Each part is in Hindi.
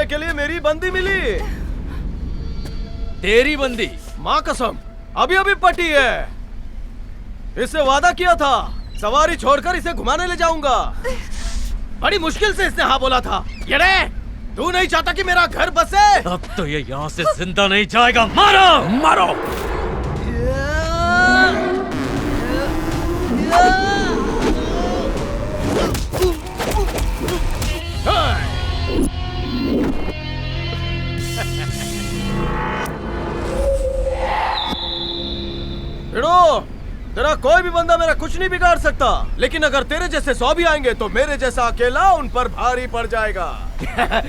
करने के लिए मेरी बंदी मिली। तेरी बंदी? माँ कसम, अभी अभी पटी है। इससे वादा किया था सवारी छोड़कर इसे घुमाने ले जाऊंगा। बड़ी मुश्किल से इसने हाँ बोला था। ये तू नहीं चाहता कि मेरा घर बसे? अब तो ये यहाँ से जिंदा नहीं जाएगा। मारो मारो। तेरा कोई भी बंदा मेरा कुछ नहीं बिगाड़ सकता, लेकिन अगर तेरे जैसे 100 भी आएंगे तो मेरे जैसा अकेला उन पर भारी पड़ जाएगा।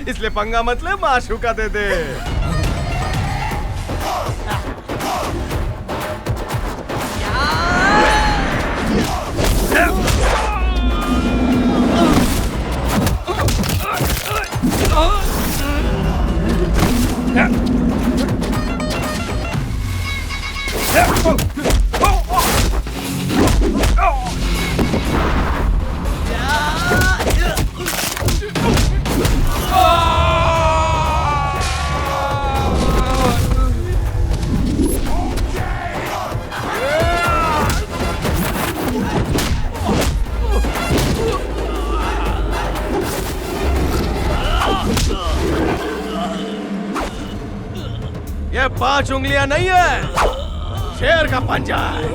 इसलिए पंगा मत ले, माशूका दे दे। ये 5 उंगलियां नहीं है, शेर का पंजा है।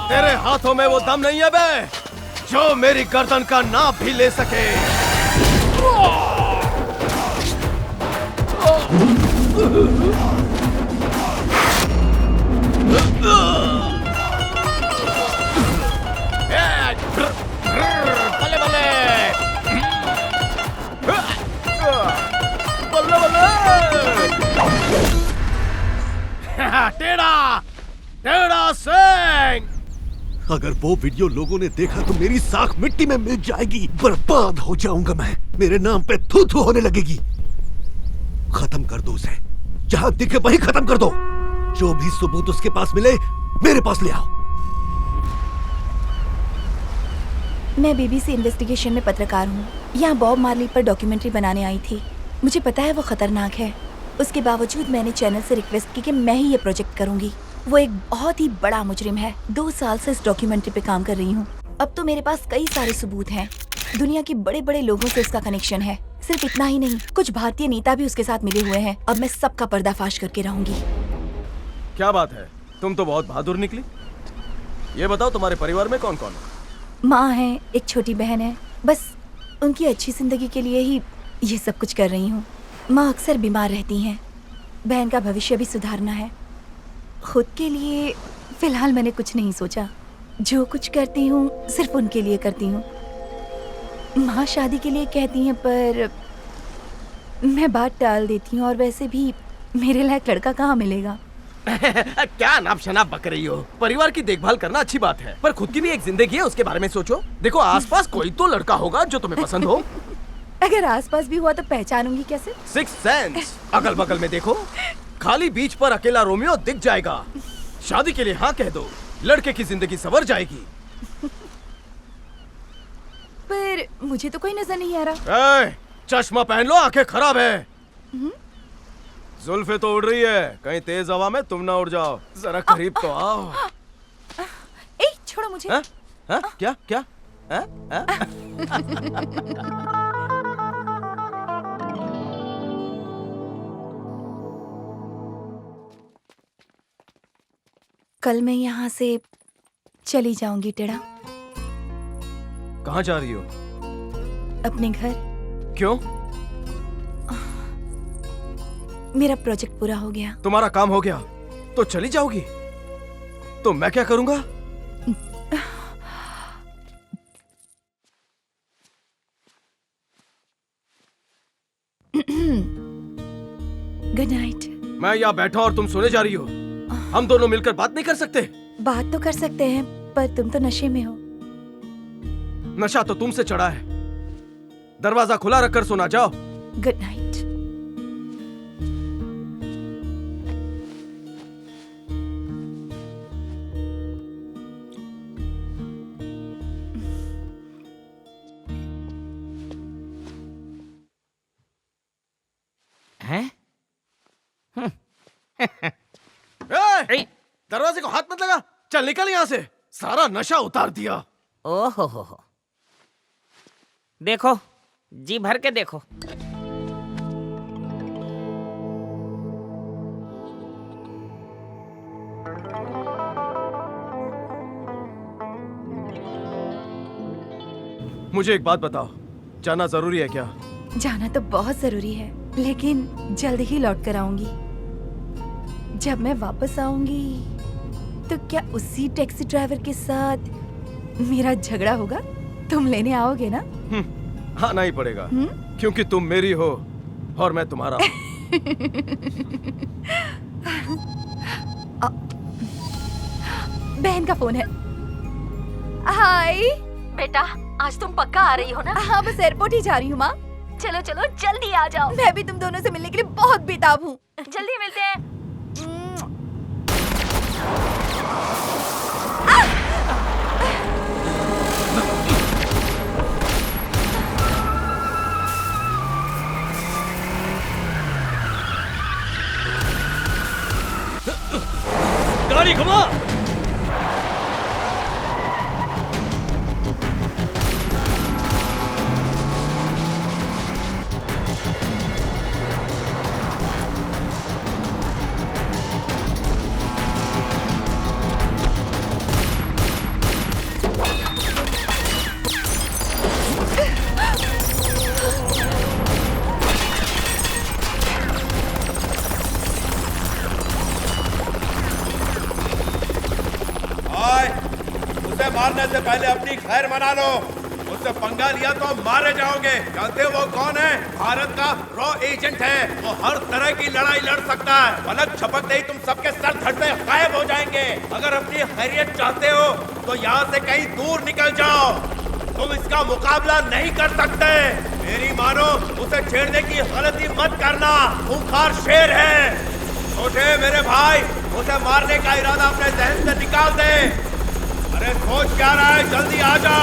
तेरे हाथों में वो दम नहीं है बे, जो मेरी गर्दन का नाप भी ले सके। बल्ले बल्ले बल्ले बल्ले। टेढ़ा टेढ़ा सिंह। अगर वो वीडियो लोगों ने देखा तो मेरी साख मिट्टी में मिल जाएगी, बर्बाद हो जाऊंगा मैं। मेरे नाम पे थू थू होने लगेगी। खत्म कर दो उसे, जहां दिखे वहीं खत्म कर दो। जो भी सबूत उसके पास मिले मेरे पास ले आओ। मैं बीबीसी इन्वेस्टिगेशन में पत्रकार हूँ। यहाँ बॉब मार्ली पर डॉक्यूमेंट्री बनाने आई थी। मुझे पता है वो खतरनाक है, उसके बावजूद मैंने चैनल से रिक्वेस्ट की कि मैं ही ये प्रोजेक्ट करूंगी। वो एक बहुत ही बड़ा मुजरिम है। 2 साल से इस डॉक्यूमेंट्री पे काम कर रही हूँ। अब तो मेरे पास कई सारे सबूत हैं। दुनिया के बड़े बड़े लोगों से उसका कनेक्शन है। सिर्फ इतना ही नहीं, कुछ भारतीय नेता भी उसके साथ मिले हुए हैं। अब मैं सबका पर्दाफाश करके रहूंगी। क्या बात है, तुम तो बहुत बहादुर निकली। ये बताओ तुम्हारे परिवार में कौन कौन है? माँ है, एक छोटी बहन है। बस उनकी अच्छी जिंदगी के लिए ही ये सब कुछ कर रही हूँ। माँ अक्सर बीमार रहती हैं। बहन का भविष्य भी सुधारना है। खुद के लिए फिलहाल मैंने कुछ नहीं सोचा। जो कुछ करती हूँ सिर्फ उनके लिए करती हूँ। माँ शादी के लिए कहती हैं पर मैं बात टाल देती हूँ, और वैसे भी मेरे लायक लड़का कहाँ मिलेगा। क्या नाप शनाप बक रही हो? परिवार की देखभाल करना अच्छी बात है, पर खुद की भी एक जिंदगी है, उसके बारे में सोचो। देखो आसपास कोई तो लड़का होगा जो तुम्हें पसंद हो। अगर आसपास भी हुआ तो पहचानूंगी कैसे? 6th sense. अगल बगल में देखो, खाली बीच पर अकेला रोमियो दिख जाएगा। शादी के लिए हाँ कह दो, लड़के की जिंदगी संवर जाएगी। पर मुझे तो कोई नजर नहीं आ रहा। चश्मा पहन लो, आंखें खराब है। जुल्फे तो उड़ रही है, कहीं तेज हवा में तुम ना उड़ जाओ। जरा करीब तो आओ। ए, छोड़ो मुझे। क्या क्या? कल मैं यहाँ से चली जाऊंगी टेढ़ा। कहाँ जा रही हो? अपने घर। क्यों? मेरा प्रोजेक्ट पूरा हो गया। तुम्हारा काम हो गया तो चली जाओगी? तो मैं क्या करूंगा? Good night. मैं यहाँ बैठा और तुम सोने जा रही हो। हम दोनों मिलकर बात नहीं कर सकते? बात तो कर सकते हैं, पर तुम तो नशे में हो। नशा तो तुमसे चढ़ा है। दरवाजा खुला रखकर सोना, जाओ। Good night. हैं? ए, दरवाजे को हाथ मत लगा, चल निकल यहां से। सारा नशा उतार दिया। ओहो हो। देखो, जी भर के देखो। मुझे एक बात बताओ, जाना जरूरी है क्या? जाना तो बहुत जरूरी है, लेकिन जल्द ही लौट कर आऊंगी। जब मैं वापस आऊंगी तो क्या उसी टैक्सी ड्राइवर के साथ मेरा झगड़ा होगा? तुम लेने आओगे ना? आना ही पड़ेगा, क्योंकि तुम मेरी हो और मैं तुम्हारा हूं। बहन का फोन है। हाय बेटा, आज तुम पक्का आ रही हो ना? हाँ, बस एयरपोर्ट ही जा रही हूँ माँ। चलो चलो जल्दी आ जाओ। मैं भी तुम दोनों से मिलने के लिए बहुत बेताब हूँ। जल्दी मिलते हैं। गाड़ी घुमा। उसे मारने से पहले अपनी खैर मना लो। उससे पंगा लिया तो मारे जाओगे। जानते हो वो कौन है? भारत का रॉ एजेंट है। वो हर तरह की लड़ाई लड़ सकता है। पलक झपकते ही तुम सबके सर धड़ से गायब हो जाएंगे। अगर अपनी खैरियत चाहते हो तो यहाँ से कहीं दूर निकल जाओ। तुम इसका मुकाबला नहीं कर सकते। मेरी मानो, उसे छेड़ने की गलती मत करना। खूंखार शेर है। छोटे मेरे भाई, उसे मारने का इरादा अपने जहन से निकाल दे। अरे सोच क्या रहा है? जल्दी आ जा।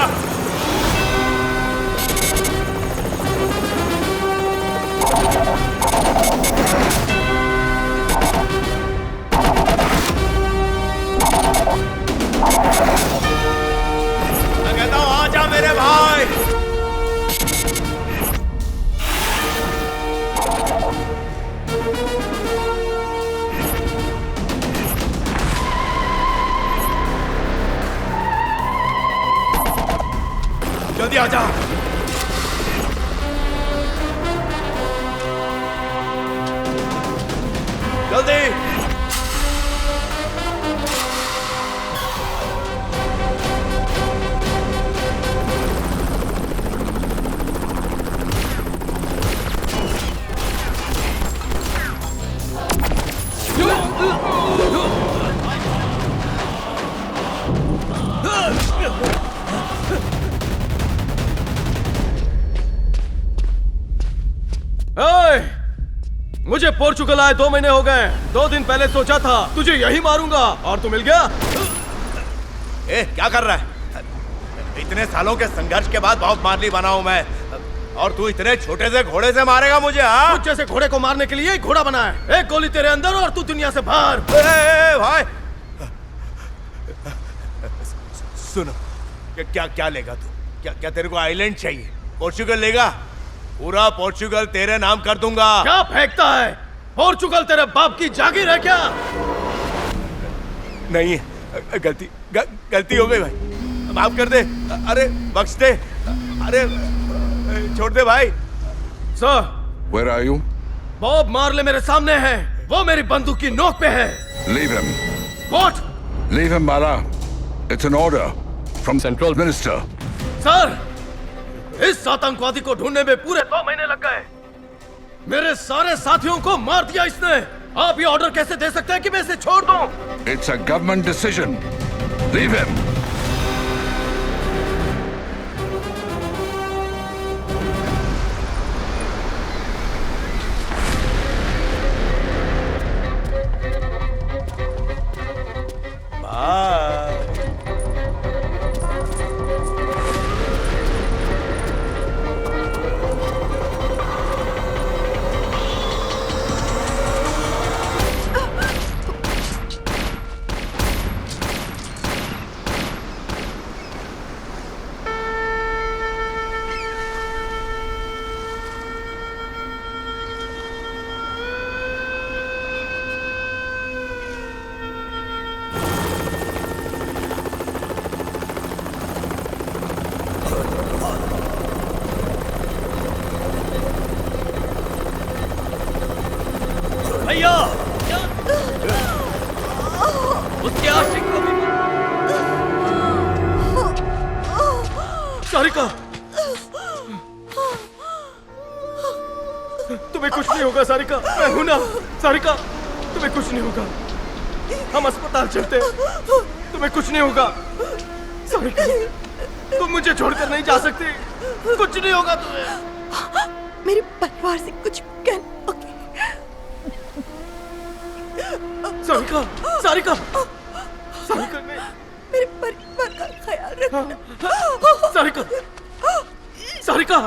मैं कहता हूँ आ जा मेरे भाई। जल्दी आ जा। जल्दी। मुझे पोर्चुगल आए 2 महीने हो गए। 2 दिन पहले सोचा था तुझे यही मारूंगा और तू मिल गया। क्या कर रहा है? इतने सालों के संघर्ष के बाद बहुत मारली बना हूं मैं, और तू इतने छोटे से घोड़े से मारेगा मुझे? हाँ, मुझ जैसे घोड़े को मारने के लिए घोड़ा बना है। एक गोली तेरे अंदर और तू दुनिया से बाहर। भाई सुनो, क्या क्या लेगा तू? क्या तेरे को आइलैंड चाहिए? पोर्चुगल लेगा? पूरा पोर्चुगल तेरे नाम कर दूंगा। क्या फेंकता है? पोर्चुगल तेरे बाप की जागीर है क्या? नहीं, गलती हो गई भाई, माफ कर दे। अरे बख्श दे। अरे छोड़ दे भाई। Sir, Where are you? Bob Marley मेरे सामने है। वो मेरी बंदूक की नोक पे है। Leave him. What? Leave him, Bala. It's an order from Central Minister. Sir, इस आतंकवादी को ढूंढने में पूरे 2 महीने लग गए। मेरे सारे साथियों को मार दिया इसने। आप ये ऑर्डर कैसे दे सकते हैं कि मैं इसे छोड़ दूं? It's a government decision. Leave him. भैया उसके आशिक को भी सारिका, तुम्हें कुछ नहीं होगा सारिका, मैं हूं ना। सारिका, तुम्हें कुछ नहीं होगा, हम अस्पताल चलते हैं, तुम्हें कुछ नहीं होगा। सारिका, तुम मुझे छोड़कर नहीं जा सकती, कुछ नहीं होगा तुम्हें। मेरे परिवार से कुछ कहना। सारिका, सारिका, सारिका नहीं, मेरे परिवार का ख्याल रखना। सारिका, सारिका,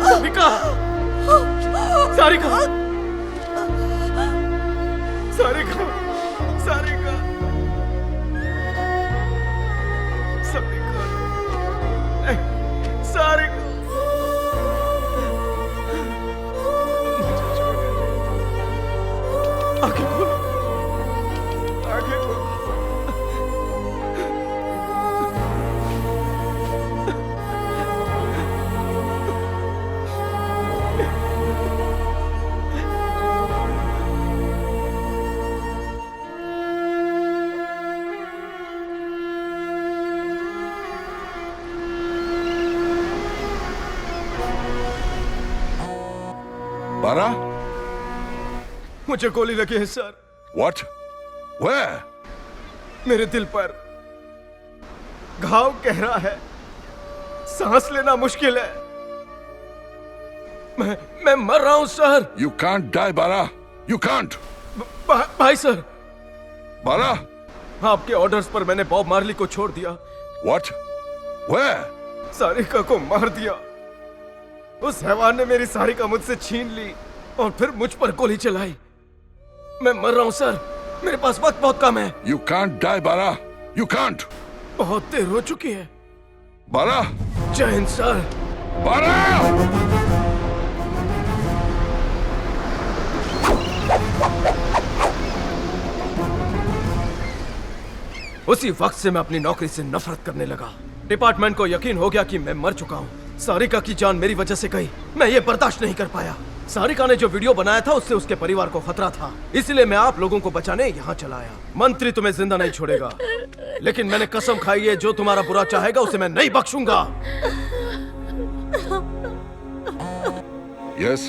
सारिका, सारिका, सारिका, सारिका, सारिका, सारिका, आंखें खोलो, आंखें खोलो। Bara? मुझे गोली लगी है सर, What? Where? मेरे दिल पर घाव गहरा है, सांस लेना मुश्किल है, मैं मर रहा हूं sir. You can't die, Bara. You can't. भाई सर, Bara? आपके ऑर्डर्स पर मैंने बॉब मार्ली को छोड़ दिया, What? Where? सारिका को मार दिया। उस हैवान ने मेरी सारिका मुझसे छीन ली और फिर मुझ पर गोली चलाई। मैं मर रहा हूं सर, मेरे पास वक्त बहुत कम है। You can't die, Bara. You can't. बहुत देर हो चुकी है। Bara? जय हिंद सर। Bara! उसी वक्त से मैं अपनी नौकरी से नफरत करने लगा। डिपार्टमेंट को यकीन हो गया कि मैं मर चुका हूँ। सारिका की जान मेरी वजह से गई, मैं ये बर्दाश्त नहीं कर पाया। सारिका ने जो वीडियो बनाया था उससे उसके परिवार को खतरा था, इसलिए मैं आप लोगों को बचाने यहाँ चला आया। मंत्री तुम्हें जिंदा नहीं छोड़ेगा, लेकिन मैंने कसम खाई है जो तुम्हारा बुरा चाहेगा उसे मैं नहीं बख्शूंगा। Yes?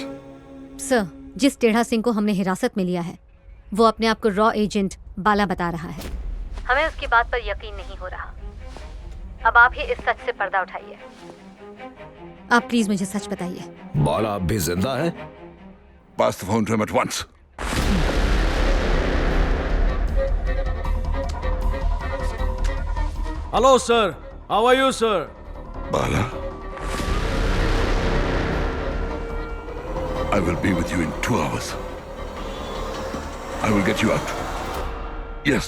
सर, जिस टेढ़ा सिंह को हमने हिरासत में लिया है वो अपने आप को रॉ एजेंट बाला बता रहा है। हमें उसकी बात पर यकीन नहीं हो रहा। अब आप ही इस सच से पर्दा उठाइए। आप प्लीज मुझे सच बताइए। बाला अब भी जिंदा है? Pass the phone to him at once. Hello sir, how are you sir? Bala? I will be with you in 2 hours. I will get you out. Yes.